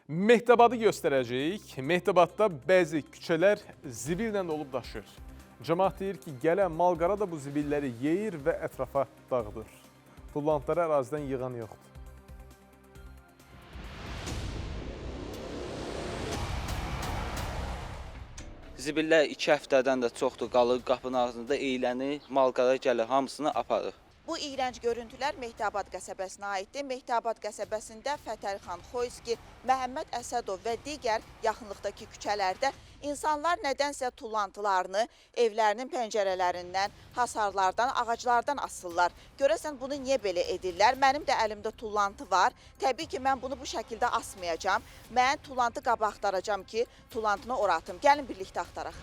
Mehtabadı göstərəcəyik. Mehtabadda bəzi küçələr zibillə olub daşır. Cəmaət deyir ki, gələn malqara da bu zibilləri yeyir və ətrafa dağıdır. Tullantıları ərazidən yığan yoxdur. Zibillər 2 həftədən də çoxdur qalır qapının ağzında eyləni, malqara gəlir, hamısını aparır. Bu iyrənc görüntülər Mehtabad qəsəbəsinə aiddir. Mehtabad qəsəbəsində Fətəlxan, Xoyski, Məhəmməd Əsədov və digər yaxınlıqdakı küçələrdə insanlar nədənsə tullantılarını evlərinin pəncərələrindən, hasarlardan, ağaclardan asırlar. Görəsən bunu niyə belə edirlər? Mənim də əlimdə tullantı var. Təbii ki, mən bunu bu şəkildə asmayacağam. Mən tullantı qabı axtaracağam ki, tullantını ora atım. Gəlin birlikdə axtaraq.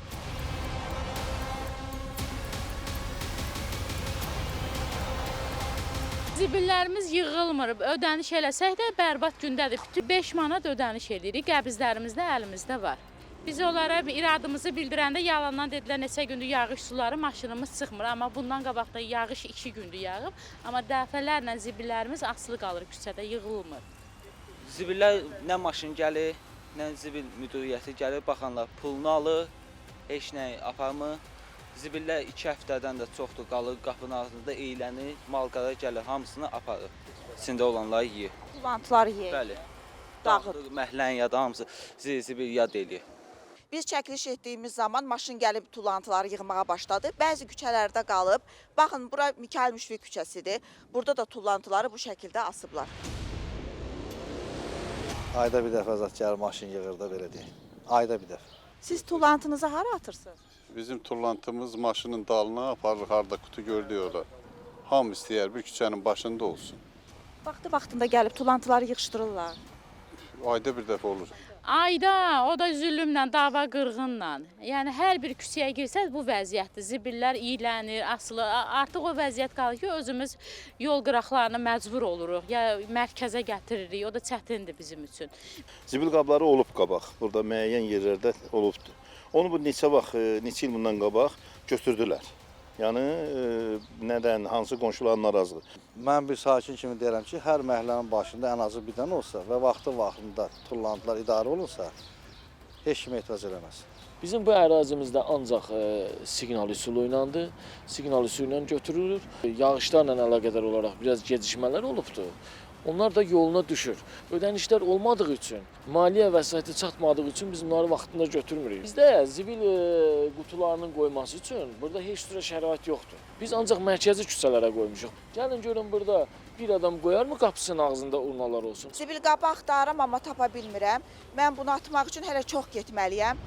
Zibillərimiz yığılmır, ödəniş eləsək də bərbad gündədir. 5 manat ödəniş edirik, qəbizlərimiz də əlimizdə var. Biz onlara iradımızı bildirəndə yalandan dedilər neçə gündür yağış suları, maşınımız çıxmır. Amma bundan qabaqda yağış 2 gündür yağıb. Amma dəfələrlə zibillərimiz asılı qalır küçədə, yığılmır. Zibillər nə maşın gəlir, nə zibil müdiriyyəti gəlir, baxanlar pulunu alır, heç nə aparmır. Zibillər 2 həftədən də çoxdur qalır qapının ağzında eyləni, malqara gəlir, hamısını aparır. İçində olanlar yeyir. Tullantıları yeyir. Bəli. Dağıdır. Dağıdır, məhlən yada hamısı zibil yad eləyir. Biz çəkiliş etdiyimiz zaman maşın gəlib tullantıları yığmağa başladı. Bəzi küçələrdə qalıb. Baxın, bura Mikail Müşfiq küçəsidir. Burada da tullantıları bu şəkildə asıblar. Ayda bir dəfə zat gəlir maşın yığır da belə deyək. Ayda bir dəfə. Siz tullantınızı hara atırsınız? Bizim tullantımız maşının dalına aparır, harda kutu gördüyü orada. Hamı istəyər bir küçənin başında olsun. Vaxtında gəlib tullantıları yığışdırırlar. Ayda bir dəfə olur. Ayda, o da zülümlə, dava qırğınla. Yəni hər bir küçəyə girsəz bu vəziyyətdir. Zibillər iylənir, asılı. Artıq o vəziyyət qalır ki, özümüz yol qıraqlarına məcbur oluruq. Ya mərkəzə gətiririk, o da çətindir bizim üçün. Zibil qabları olub qabaq, burada müəyyən yerlərdə olubdur. Onu bu neçə il bundan qabaq götürdülər. Yəni, nədən, hansı qonşuların narazıdır? Mən bir sakin kimi deyirəm ki, hər məhəllənin başında ən azı bir dənə olsa və vaxtında tullantılar idarə olunsa, heç kim etiraz eləməz. Bizim bu ərazimizdə ancaq siqnal üsulu ilədir, siqnal üsulu ilə götürülür. Yağışlarla əlaqədar olaraq biraz gecikmələr olubdur. Onlar da yoluna düşür. Ödənişlər olmadığı üçün, maliyyə vəsaiti çatmadığı üçün biz bunları vaxtında götürmürük. Bizdə zibil qutularının qoyması üçün burada heç cürə şərait yoxdur. Biz ancaq mərkəzi küçələrə qoymuşuq. Gəlin görün burada bir adam qoyarmı qapısının ağzında urnalar olsun? Zibil qabı axtarıram, amma tapa bilmirəm. Mən bunu atmaq üçün hələ çox getməliyəm.